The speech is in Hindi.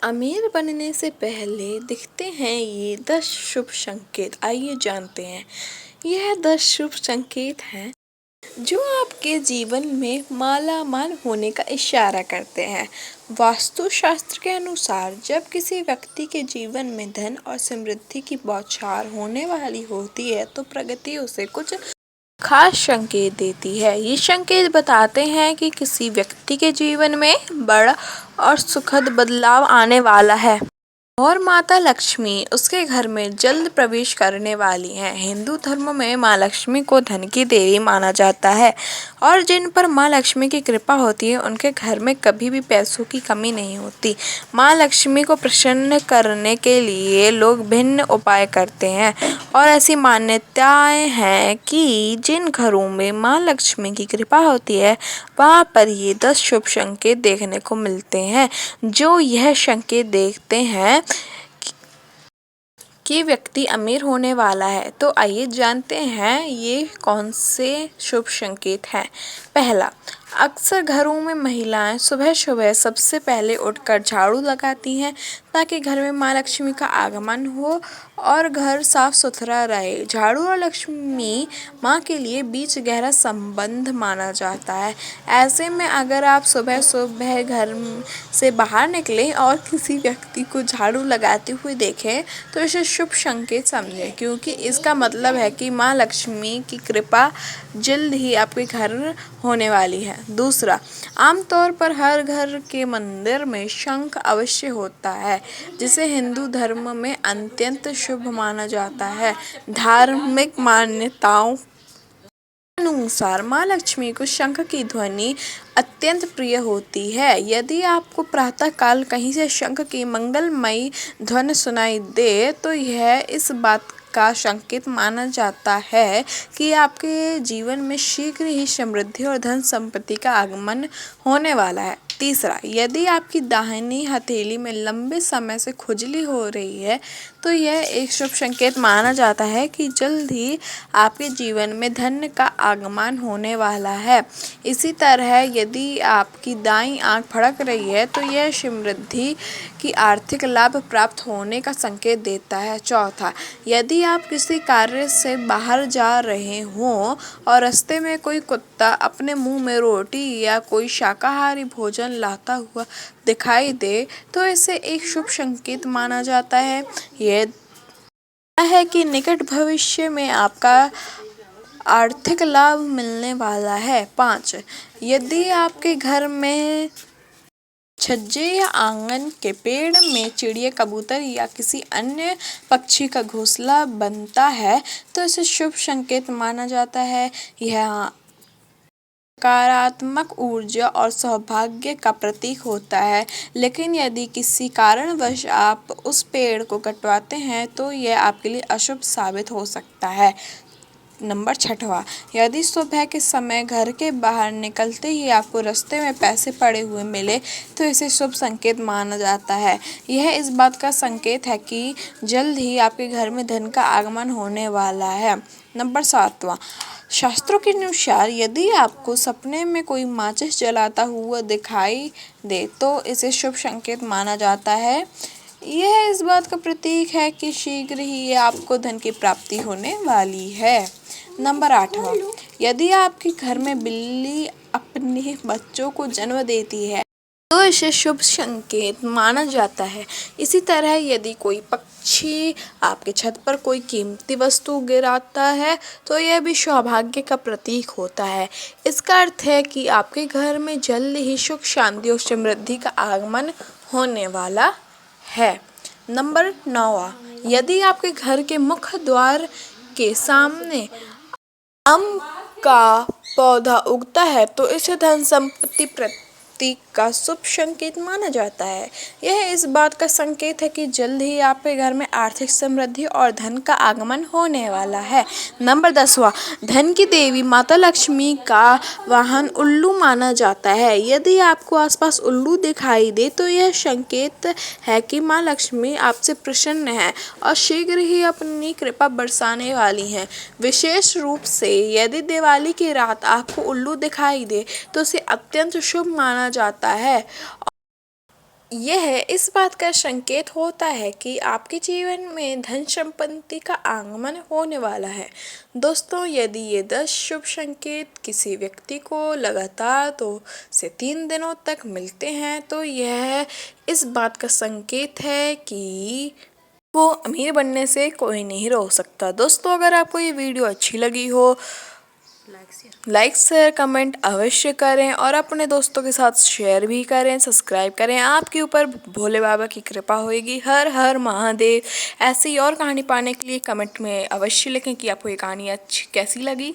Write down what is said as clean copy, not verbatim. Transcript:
अमीर बनने से पहले दिखते हैं ये 10 शुभ संकेत। आइए जानते हैं। यह 10 शुभ संकेत हैं जो आपके जीवन में मालामाल होने का इशारा करते हैं। वास्तुशास्त्र के अनुसार जब किसी व्यक्ति के जीवन में धन और समृद्धि की बौछार होने वाली होती है तो प्रकृति उसे कुछ खास संकेत देती है। ये संकेत बताते हैं कि किसी व्यक्ति के जीवन में बड़ा और सुखद बदलाव आने वाला है और माता लक्ष्मी उसके घर में जल्द प्रवेश करने वाली हैं। हिंदू धर्म में माँ लक्ष्मी को धन की देवी माना जाता है और जिन पर माँ लक्ष्मी की कृपा होती है उनके घर में कभी भी पैसों की कमी नहीं होती। माँ लक्ष्मी को प्रसन्न करने के लिए लोग भिन्न उपाय करते हैं और ऐसी मान्यताएं हैं कि जिन घरों में माँ लक्ष्मी की कृपा होती है वहाँ पर ये 10 शुभ संकेत देखने को मिलते हैं जो यह संकेत देखते हैं कि व्यक्ति अमीर होने वाला है। तो आइए जानते हैं ये कौन से शुभ संकेत हैं। पहला, अक्सर घरों में महिलाएं सुबह सुबह सबसे पहले उठकर झाड़ू लगाती हैं ताकि घर में माँ लक्ष्मी का आगमन हो और घर साफ सुथरा रहे। झाड़ू और लक्ष्मी माँ के लिए बीच गहरा संबंध माना जाता है। ऐसे में अगर आप सुबह सुबह घर से बाहर निकलें और किसी व्यक्ति को झाड़ू लगाते हुए देखें तो इसे शुभ संकेत समझें, क्योंकि इसका मतलब है कि माँ लक्ष्मी की कृपा जल्द ही आपके घर होने वाली है। दूसरा, आमतौर पर हर घर के मंदिर में शंख अवश्य होता है जिसे हिंदू धर्म में अत्यंत शुभ माना जाता है। धार्मिक मान्यताओं अनुसार माँ लक्ष्मी को शंख की ध्वनि अत्यंत प्रिय होती है। यदि आपको प्रातः काल कहीं से शंख की मंगलमयी ध्वनि सुनाई दे तो यह इस बात का संकेत माना जाता है कि आपके जीवन में शीघ्र ही समृद्धि और धन संपत्ति का आगमन होने वाला है। तीसरा, यदि आपकी दाहिनी हथेली में लंबे समय से खुजली हो रही है तो यह एक शुभ संकेत माना जाता है कि जल्द ही आपके जीवन में धन का आगमन होने वाला है। इसी तरह यदि आपकी दाईं आंख फड़क रही है तो यह समृद्धि की आर्थिक लाभ प्राप्त होने का संकेत देता है। चौथा, यदि आप किसी कार्य से बाहर जा रहे हों और रास्ते में कोई कुत्ता अपने मुंह में रोटी या कोई शाकाहारी भोजन लाता हुआ दिखाई दे तो इसे एक शुभ संकेत माना जाता है। यह है कि निकट भविष्य में आपका आर्थिक लाभ मिलने वाला है। 5, यदि आपके घर में छज्जे या आंगन के पेड़ में चिड़िया, कबूतर या किसी अन्य पक्षी का घोंसला बनता है तो इसे शुभ संकेत माना जाता है। यह सकारात्मक ऊर्जा और सौभाग्य का प्रतीक होता है। लेकिन यदि किसी कारणवश आप उस पेड़ को कटवाते हैं तो यह आपके लिए अशुभ साबित हो सकता है। नंबर 6वां, यदि सुबह के समय घर के बाहर निकलते ही आपको रास्ते में पैसे पड़े हुए मिले तो इसे शुभ संकेत माना जाता है। यह इस बात का संकेत है कि जल्द ही आपके घर में धन का आगमन होने वाला है। नंबर 7वां, शास्त्रों के अनुसार यदि आपको सपने में कोई माचिस जलाता हुआ दिखाई दे तो इसे शुभ संकेत माना जाता है। यह इस बात का प्रतीक है कि शीघ्र ही आपको धन की प्राप्ति होने वाली है। नंबर 8वां, यदि आपके घर में बिल्ली अपने बच्चों को जन्म देती है तो इसे शुभ संकेत माना जाता है। इसी तरह यदि कोई पक्षी आपके छत पर कोई कीमती वस्तु गिराता है तो यह भी सौभाग्य का प्रतीक होता है। इसका अर्थ है कि आपके घर में जल्द ही सुख, शांति और समृद्धि का आगमन होने वाला है। नंबर 9वां, यदि आपके घर के मुख्य द्वार के सामने आम का पौधा उगता है तो इसे धन संपत्ति प्रतीक का शुभ संकेत माना जाता है। यह इस बात का संकेत है कि जल्द ही आपके घर में आर्थिक समृद्धि और धन का आगमन होने वाला है। नंबर 10वां, धन की देवी माता लक्ष्मी का वाहन उल्लू माना जाता है। यदि आपको आसपास उल्लू दिखाई दे तो यह संकेत है कि माँ लक्ष्मी आपसे प्रसन्न है और शीघ्र ही अपनी कृपा बरसाने वाली हैं। विशेष रूप से यदि दिवाली की रात आपको उल्लू दिखाई दे तो उसे अत्यंत शुभ माना जाता है यह इस बात का संकेत होता है कि आपके जीवन में धन संपत्ति का आगमन होने वाला है। दोस्तों, यदि ये 10 शुभ संकेत किसी व्यक्ति को लगातार 2 से 3 दिनों तक मिलते हैं तो यह इस बात का संकेत है कि वो अमीर बनने से कोई नहीं रोक सकता। दोस्तों, अगर आपको ये वीडियो अच्छी लगी हो, लाइक शेयर कमेंट अवश्य करें और अपने दोस्तों के साथ शेयर भी करें, सब्सक्राइब करें। आपके ऊपर भोले बाबा की कृपा होगी। हर हर महादेव। ऐसी और कहानी पाने के लिए कमेंट में अवश्य लिखें कि आपको ये कहानी अच्छी कैसी लगी।